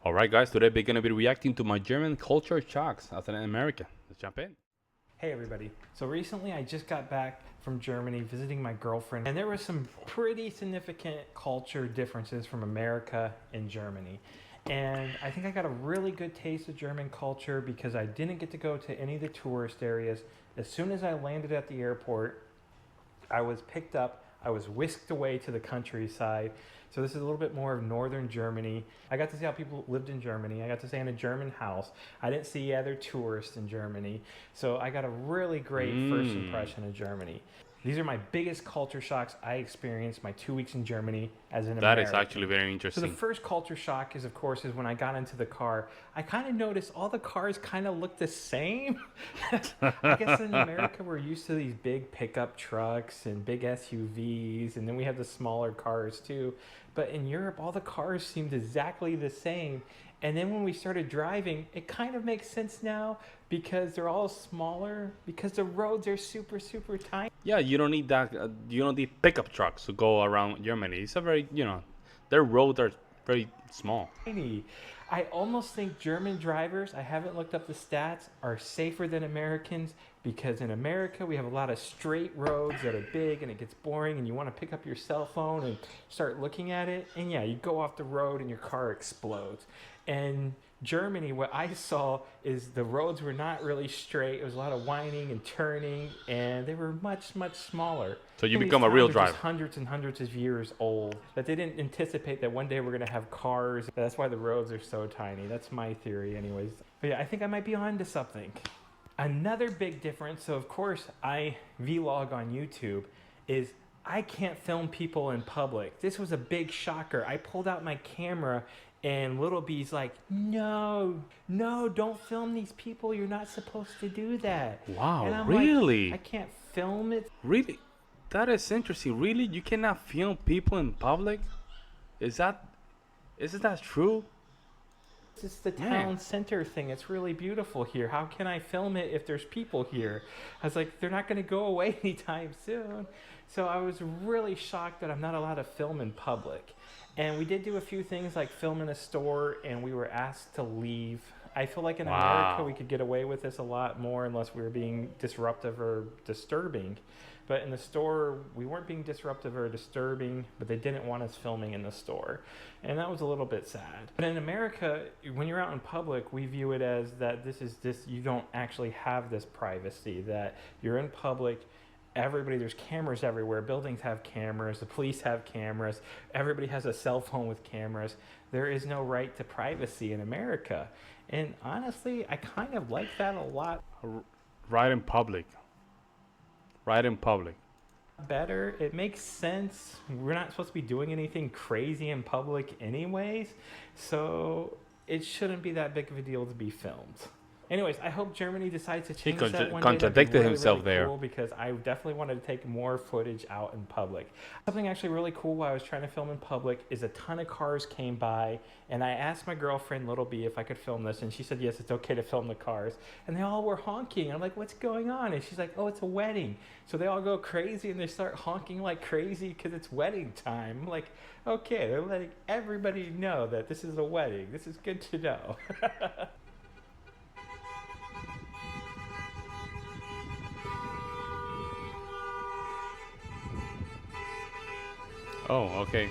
Alright guys, today we're gonna be reacting to my German culture shocks as an American. Let's jump in. Hey everybody. So recently I just got back from Germany visiting my girlfriend, and there were some pretty significant culture differences from America and Germany. And I think I got a really good taste of German culture because I didn't get to go to any of the tourist areas. As soon as I landed at the airport, I was picked up, I was whisked away to the countryside. So this is a little bit more of northern Germany. I got to see how people lived in Germany. I got to stay in a German house. I didn't see other tourists in Germany. So I got a really great first impression of Germany. These are my biggest culture shocks I experienced my 2 weeks in Germany as an That is American. actually very So the interesting. first culture shock is, of course, is when I got into the car. I kind of noticed all the cars kind of look the same. I guess in America we're used to these big pickup trucks and big SUVs, and then we have the smaller cars too. But in Europe, all the cars seemed exactly the same. And then when we started driving, it kind of makes sense now because they're all smaller, because the roads are super, super tiny. Yeah, you don't need that. You don't need pickup trucks to go around Germany. It's a very, their roads are very small. I almost think German drivers, I haven't looked up the stats, are safer than Americans because in America we have a lot of straight roads that are big and it gets boring and you want to pick up your cell phone and start looking at it. And yeah, you go off the road and your car explodes. And Germany, what I saw is the roads were not really straight. It was a lot of winding and turning, and they were much, much smaller. So you And these become a real towns are just driver. hundreds and hundreds of years old. That they didn't anticipate that one day we're gonna have cars. That's why the roads are so tiny. That's my theory, anyways. But yeah, I think I might be on to something. Another big difference. So of course I vlog on YouTube. Is I can't film people in public. This was a big shocker. I pulled out my camera and Little B's like, no, no, don't film these people. You're not supposed to do that. Wow, And I'm really? like, I can't film it. Really? That is interesting. Really? You cannot film people in public? Is that isn't that true? It's the Man. town center thing. It's really beautiful here. How can I film it if there's people here? I was like, they're not going to go away anytime soon. So I was really shocked that I'm not allowed to film in public. And we did do a few things like film in a store, and we were asked to leave. I feel like in America Wow. we could get away with this a lot more unless we were being disruptive or disturbing. But in the store, we weren't being disruptive or disturbing, but they didn't want us filming in the store. And that was a little bit sad. But in America, when you're out in public, we view it as that you don't actually have this privacy, that you're in public. Everybody, there's cameras everywhere. Buildings have cameras. The police have cameras. Everybody has a cell phone with cameras. There is no right to privacy in America. And honestly, I kind of like that a lot Right in public. Right in public. better. It makes sense. We're not supposed to be doing anything crazy in public anyways. So it shouldn't be that big of a deal to be filmed. Anyways, I hope Germany decides to change that one day. That'd be contradicted himself really there. cool because I definitely wanted to take more footage out in public. Something actually really cool while I was trying to film in public is a ton of cars came by, and I asked my girlfriend, Little B, if I could film this, and she said, yes, it's okay to film the cars. And they all were honking, and I'm like, what's going on? And she's like, oh, it's a wedding. So they all go crazy, and they start honking like crazy because it's wedding time. I'm like, okay, they're letting everybody know that this is a wedding. This is good to know. Oh, okay.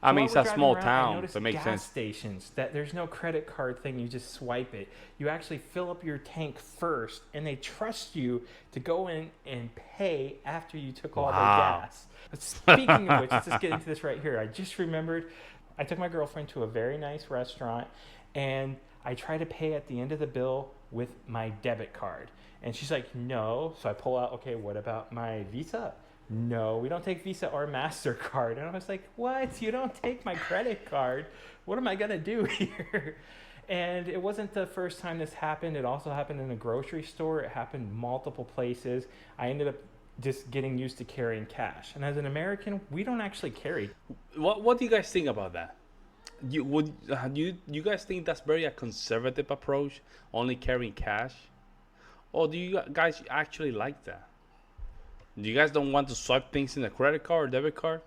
I mean, While it's we're a driving small around, I town, noticed so it makes gas sense. stations that there's no credit card thing. You just swipe it. You actually fill up your tank first, and they trust you to go in and pay after you took all their Wow. gas. But speaking of which, let's just get into this right here. I just remembered I took my girlfriend to a very nice restaurant, and I try to pay at the end of the bill with my debit card. And she's like, no. So I pull out, okay, what about my Visa? No, we don't take Visa or MasterCard. And I was like, what? You don't take my credit card? What am I going to do here? And it wasn't the first time this happened. It also happened in a grocery store. It happened multiple places. I ended up just getting used to carrying cash. And as an American, we don't actually carry. What do you guys think about that? You guys think that's very a conservative approach, only carrying cash, or do you guys actually like that? You guys don't want to swipe things in a credit card or debit card?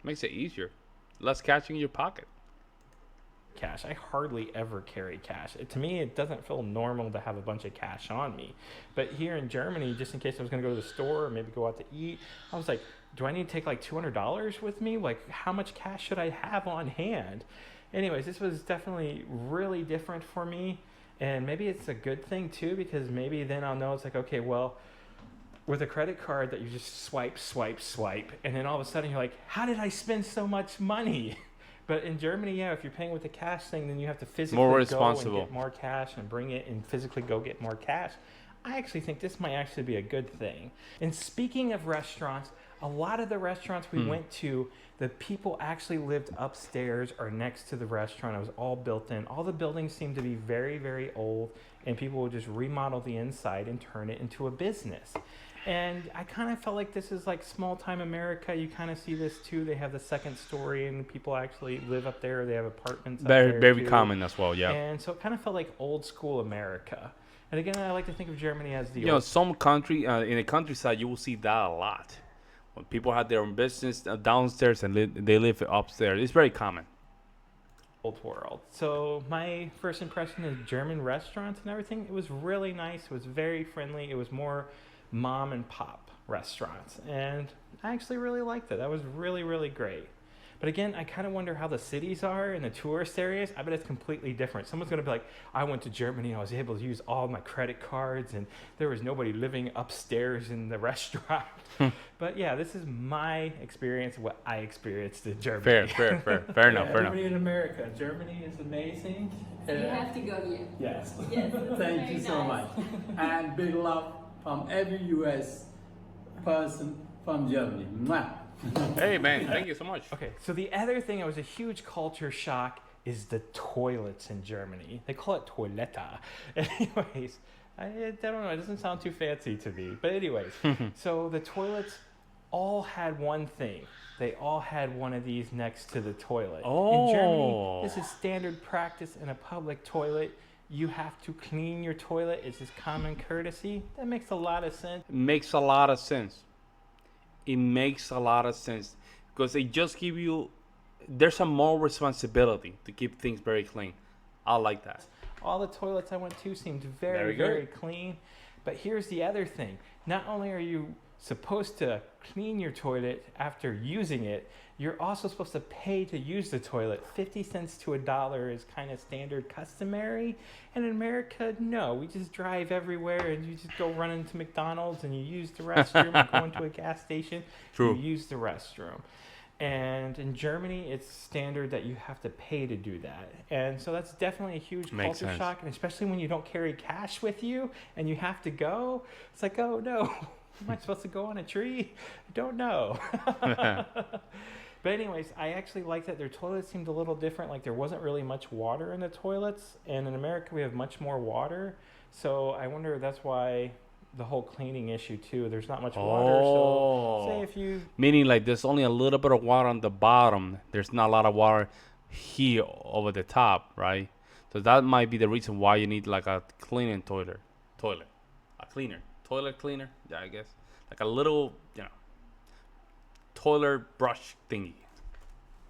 Makes it easier. Less cash in your pocket. Cash. I hardly ever carry cash. To me, it doesn't feel normal to have a bunch of cash on me. But here in Germany, just in case I was going to go to the store or maybe go out to eat, I was like, do I need to take like $200 with me? Like, how much cash should I have on hand? Anyways, this was definitely really different for me. And maybe it's a good thing too, because maybe then I'll know it's like, okay, well, with a credit card that you just swipe, swipe, swipe, and then all of a sudden you're like, how did I spend so much money? But in Germany, yeah, if you're paying with the cash thing, then you have to physically More go responsible. and get more cash and bring it and physically go get more cash. I actually think this might actually be a good thing. And speaking of restaurants, a lot of the restaurants we went to, the people actually lived upstairs or next to the restaurant. It was all built in. All the buildings seemed to be very, very old, and people would just remodel the inside and turn it into a business. And I kind of felt like this is like small time America. You kind of see this too. They have the second story and people actually live up there. They have apartments up there Very too. common as well, yeah. And so it kind of felt like old school America. And again, I like to think of Germany as the You know, some country, in the countryside, you will see that a lot. When people have their own business downstairs and they live upstairs. It's very common. old world. So my first impression of German restaurants and everything, it was really nice. It was very friendly. It was more mom and pop restaurants. And I actually really liked it. That was really, really great. But again, I kind of wonder how the cities are in the tourist areas. I bet it's completely different. Someone's going to be like, I went to Germany. I was able to use all my credit cards and there was nobody living upstairs in the restaurant. But yeah, this is my experience, what I experienced in Germany. Fair enough. Germany in America. Germany is amazing. You have to go here. Yes. Yes. Thank you Very so nice. much. And big love from every US person from Germany. Mwah. Hey, man, thank you so much. Okay, so the other thing that was a huge culture shock is the toilets in Germany. They call it toiletta. Anyways, I don't know, it doesn't sound too fancy to me. But anyways, so the toilets all had one thing. They all had one of these next to the toilet. In Germany, this is standard practice in a public toilet. You have to clean your toilet. It's just common courtesy. That makes a lot of sense. Makes a lot of sense. It makes a lot of sense because they just give you, there's a more responsibility to keep things very clean. I like that. All the toilets I went to seemed Very very, good. very clean. But here's the other thing. Not only are you supposed to clean your toilet after using it, you're also supposed to pay to use the toilet. 50 cents to $1 is kind of standard customary. And in America, no. We just drive everywhere and you just go run into McDonald's and you use the restroom or go into a gas station. True. You use the restroom. And in Germany, it's standard that you have to pay to do that. And so that's definitely a huge Makes culture sense. shock. And especially when you don't carry cash with you and you have to go, it's like, oh no, am I supposed to go on a tree? I don't know. But anyways, I actually like that their toilets seemed a little different. Like there wasn't really much water in the toilets. And in America, we have much more water. So I wonder if that's why the whole cleaning issue too. There's not much water. So say if you Meaning like there's only a little bit of water on the bottom. There's not a lot of water here over the top, right? So that might be the reason why you need like a cleaning toilet. A cleaner. Toilet cleaner, yeah, I guess. Like a little, toilet brush thingy.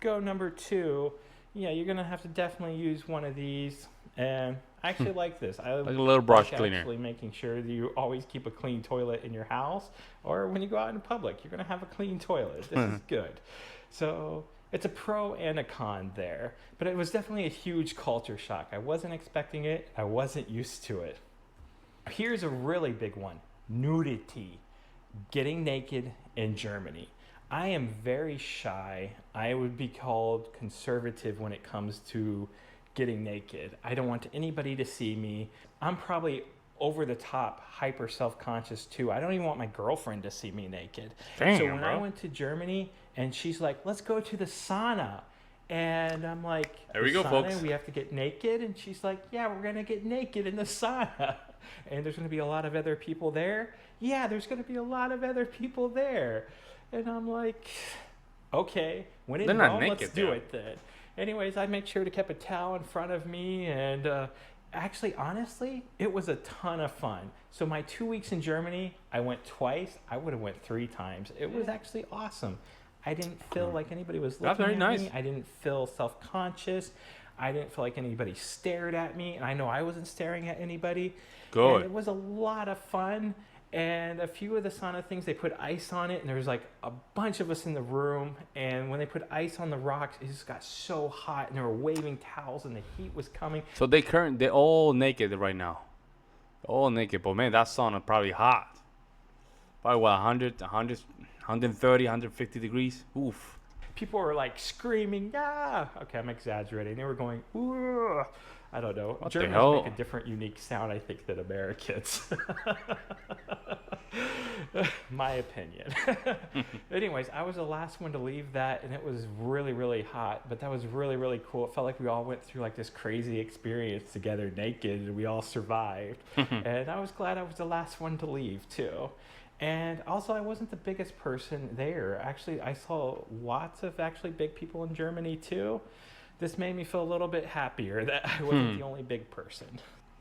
go number 2, yeah, you're gonna have to definitely use one of these. And I actually like this. I Like a little brush like cleaner. actually making sure that you always keep a clean toilet in your house, or when you go out in public, you're gonna have a clean toilet. This is good. So it's a pro and a con there, but it was definitely a huge culture shock. I wasn't expecting it. I wasn't used to it. Here's a really big one: nudity, getting naked in Germany. I am very shy. I would be called conservative when it comes to getting naked. I don't want anybody to see me. I'm probably over the top, hyper self-conscious too. I don't even want my girlfriend to see me naked. Damn, so when I bro. went to Germany and she's like, let's go to the sauna. And I'm like, There we "The go, sauna, folks." We have to get naked. And she's like, yeah, we're going to get naked in the sauna. And there's going to be a lot of other people there. Yeah, there's going to be a lot of other people there. And I'm like, okay, when in They're not Rome, let's naked do there. it then. Anyways, I make sure to keep a towel in front of me, and Actually, honestly, it was a ton of fun. So my 2 weeks in Germany, I went twice. I would have went 3 times. It was actually awesome. I didn't feel like anybody was That's looking very at nice. me. I didn't feel self-conscious. I didn't feel like anybody stared at me, and I know I wasn't staring at anybody. Good. And it was a lot of fun. And a few of the sauna things, they put ice on it, and there was like a bunch of us in the room. And when they put ice on the rocks, it just got so hot, and they were waving towels, and the heat was coming. So they're all naked right now. All naked, but man, that sauna probably hot. Probably what, 130, 150 degrees. Oof. People were like screaming, yeah. Okay, I'm exaggerating. They were going, ooh. I don't know. What the Germans hell? make a different, unique sound, I think, than Americans. My opinion. Anyways, I was the last one to leave that, and it was really, really hot. But that was really, really cool. It felt like we all went through like this crazy experience together, naked, and we all survived. And I was glad I was the last one to leave too. And also, I wasn't the biggest person there. Actually, I saw lots of actually big people in Germany too. This made me feel a little bit happier that I wasn't the only big person.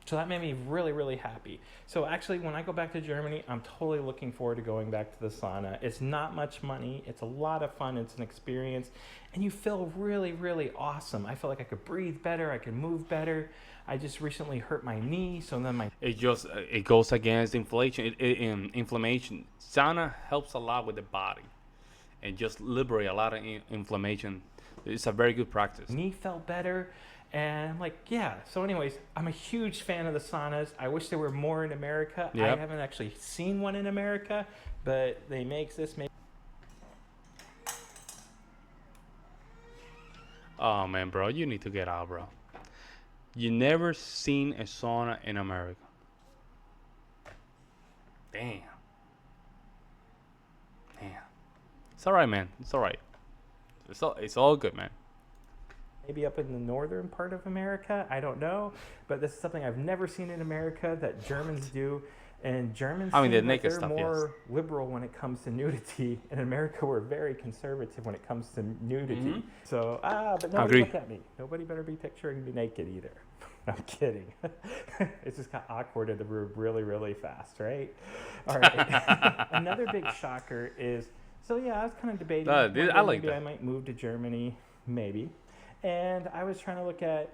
So that made me really, really happy. So actually, when I go back to Germany, I'm totally looking forward to going back to the sauna. It's not much money. It's a lot of fun. It's an experience. And you feel really, really awesome. I feel like I could breathe better. I could move better. I just recently hurt my knee, so then my... It goes against inflation. Inflammation. Sauna helps a lot with the body, and just liberate a lot of inflammation. It's a very good practice. knee felt better. And I'm like, yeah. So anyways, I'm a huge fan of the saunas. I wish there were more in America. Yep. I haven't actually seen one in America, but they make this... Oh man, bro, you need to get out, bro. You never seen a sauna in America. Damn. It's all right, man. It's all right. It's all good, man. Maybe up in the northern part of America, I don't know, but this is something I've never seen in America that Germans do. And Germans, I mean, the seem like naked they're stuff, more liberal when it comes to nudity. In America, we're very conservative when it comes to nudity. So, but nobody Agree. look at me. Nobody better be picturing me naked either. I'm kidding. It just got awkward in the room really, really fast, right? All right. Another big shocker is, so yeah, I was kind of debating. I one day like maybe that. I might move to Germany, maybe. And I was trying to look at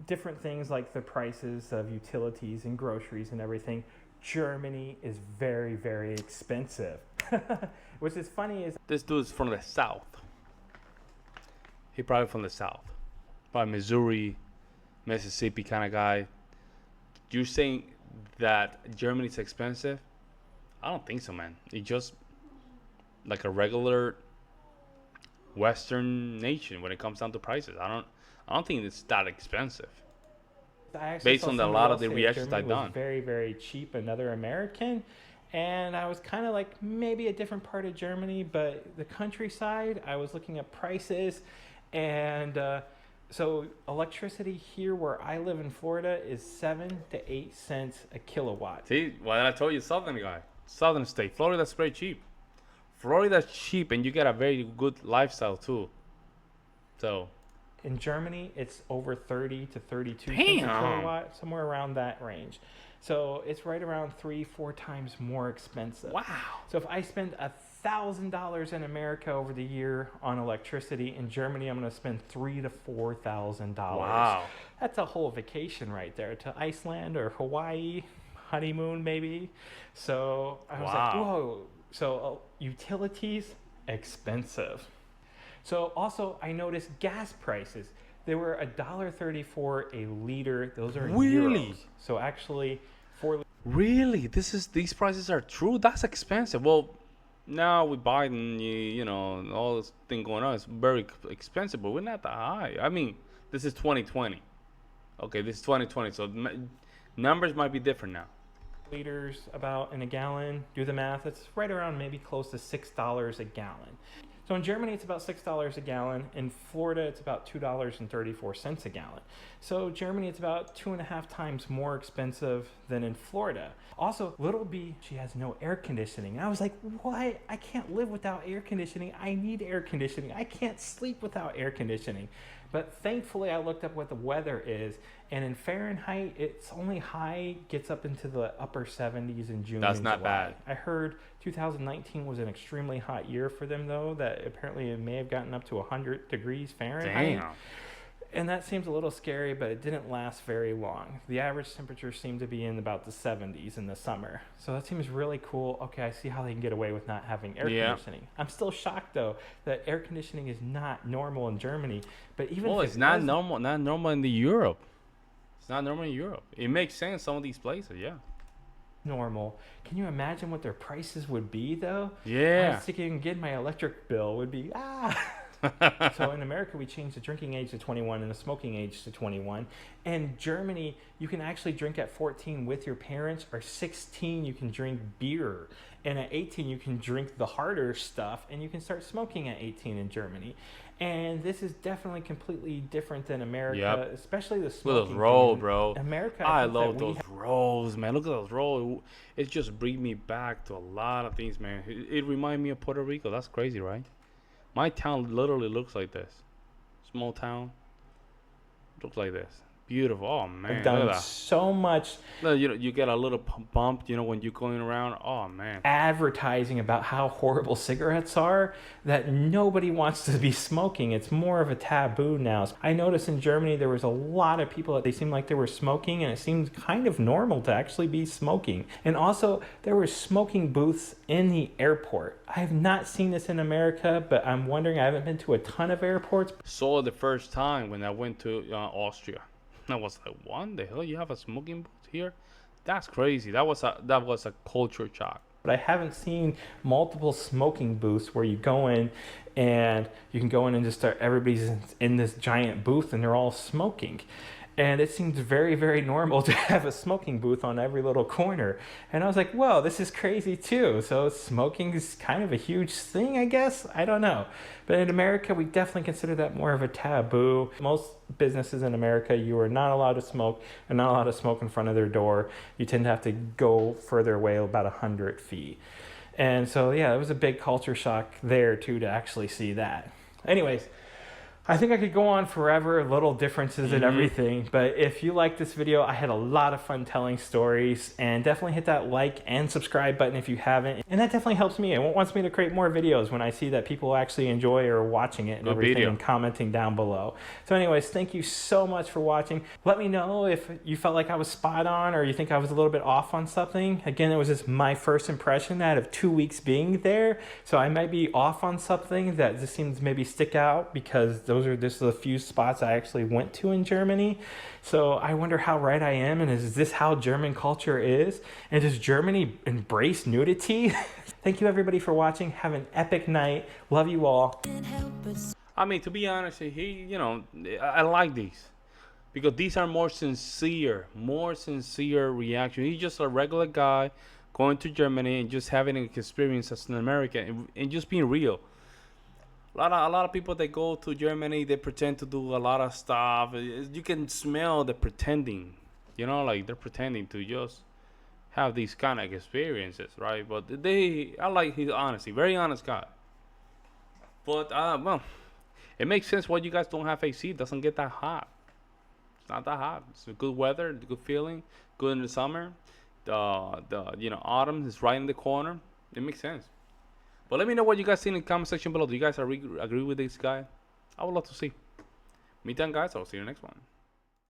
different things like the prices of utilities and groceries and everything. Germany is very, very expensive. Which is funny is This dude's from the South. He probably from the South. Probably Missouri, Mississippi kind of guy. You're saying that Germany's expensive? I don't think so, man. It's just like a regular Western nation when it comes down to prices. I don't think it's that expensive. I actually Based saw on a somebody lot of else the say reactions Germany I've was done. very, very cheap, another American. And I was kind of like, maybe a different part of Germany, but the countryside, I was looking at prices. And so electricity here where I live in Florida is 7 to 8 cents a kilowatt. See, well, I told you, Southern guy. Southern state. Florida's very cheap. Florida's cheap, and you get a very good lifestyle, too. So, In Germany, it's over 30 to 32 cents a Damn. kilowatt, somewhere around that range. So it's right around 3-4 times more expensive. wow. So if I spend $1,000 in America over the year on electricity, in Germany I'm going to spend $3,000 to $4,000. Wow. That's a whole vacation right there to Iceland or Hawaii, honeymoon maybe. So I was like, Wow. whoa. So utilities expensive. So also I noticed gas prices. They were $1.34 a liter. Those are Really? euros. So actually, Really? These prices are true? That's expensive. Well, now with Biden, you know, all this thing going on, it's very expensive, but we're not that high. I mean, this is 2020. Okay, this is 2020, so numbers might be different now. liters about in a gallon. Do the math. It's right around maybe close to $6 a gallon. So in Germany, it's about $6 a gallon. In Florida, it's about $2.34 a gallon. So Germany, it's about 2.5 times more expensive than in Florida. Also, little B, she has no air conditioning. And I was like, what? I can't live without air conditioning. I need air conditioning. I can't sleep without air conditioning. But thankfully, I looked up what the weather is, and in Fahrenheit, it's only high gets up into the upper 70s in June. That's and not July. bad. I heard 2019 was an extremely hot year for them, though. That apparently it may have gotten up to 100 degrees Fahrenheit. Damn. And that seems a little scary, but it didn't last very long. The average temperature seemed to be in about the 70s in the summer. So that seems really cool. Okay, I see how they can get away with not having air conditioning. I'm still shocked, though, that air conditioning is not normal in Germany. But even Well, if it's it not was normal. Not normal in the Europe. It's not normal in Europe. It makes sense some of these places. Yeah. normal, can you imagine what their prices would be, though? I Yeah. was thinking, again, my electric bill would be, So in America, we changed the drinking age to 21 and the smoking age to 21. In Germany, you can actually drink at 14 with your parents, or 16, you can drink beer. And at 18, you can drink the harder stuff, and you can start smoking at 18 in Germany. And this is definitely completely different than America, Yep. especially the Look smoking. at those rolls, thing. bro. America, I think that love we those rolls, man. Look at those rolls. It just brings me back to a lot of things, man. It reminds me of Puerto Rico. That's crazy, right? My town literally looks like this. Small town. Looks like this. Beautiful. Oh, man. have Look done at that. so much Look, you get a little bump, when you're going around. Oh, man. advertising about how horrible cigarettes are that nobody wants to be smoking. It's more of a taboo now. I noticed in Germany there was a lot of people that they seemed like they were smoking, and it seemed kind of normal to actually be smoking. And also there were smoking booths in the airport. I have not seen this in America, but I'm wondering, I haven't been to a ton of airports. Saw it the first time when I went to Austria. I was like, what the hell? You have a smoking booth here? That's crazy. That was a culture shock. But I haven't seen multiple smoking booths where you go in and you can go in and just start, everybody's in this giant booth and they're all smoking. And it seems very, very normal to have a smoking booth on every little corner. And I was like, whoa, this is crazy too. So smoking is kind of a huge thing, I guess. I don't know. But in America, we definitely consider that more of a taboo. Most businesses in America, you are not allowed to smoke and not allowed to smoke in front of their door. You tend to have to go further away, about 100 feet. And so, yeah, it was a big culture shock there too to actually see that. Anyways, I think I could go on forever, little differences and everything, but if you like this video, I had a lot of fun telling stories, and definitely hit that like and subscribe button if you haven't, and that definitely helps me. It wants me to create more videos when I see that people actually enjoy or watching it and everything, and commenting down below. So anyways, thank you so much for watching. Let me know if you felt like I was spot on or you think I was a little bit off on something. Again, it was just my first impression out of 2 weeks being there, so I might be off on something that just seems to maybe stick out, because those are just a few spots I actually went to in Germany. So I wonder how right I am, and is this how German culture is? And does Germany embrace nudity? Thank you everybody for watching. Have an epic night. Love you all. I mean, to be honest, I like these because these are more sincere reaction. He's just a regular guy going to Germany and just having an experience as an American and just being real. A lot of people that go to Germany, they pretend to do a lot of stuff. You can smell the pretending, like they're pretending to just have these kind of experiences, right? But I like his honesty, very honest guy. But well, it makes sense why you guys don't have AC. It doesn't get that hot. It's not that hot. It's a good weather, good feeling, good in the summer. The autumn is right in the corner. It makes sense. But let me know what you guys think in the comment section below. Do you guys agree with this guy? I would love to see. Meantime, guys, I'll see you in the next one.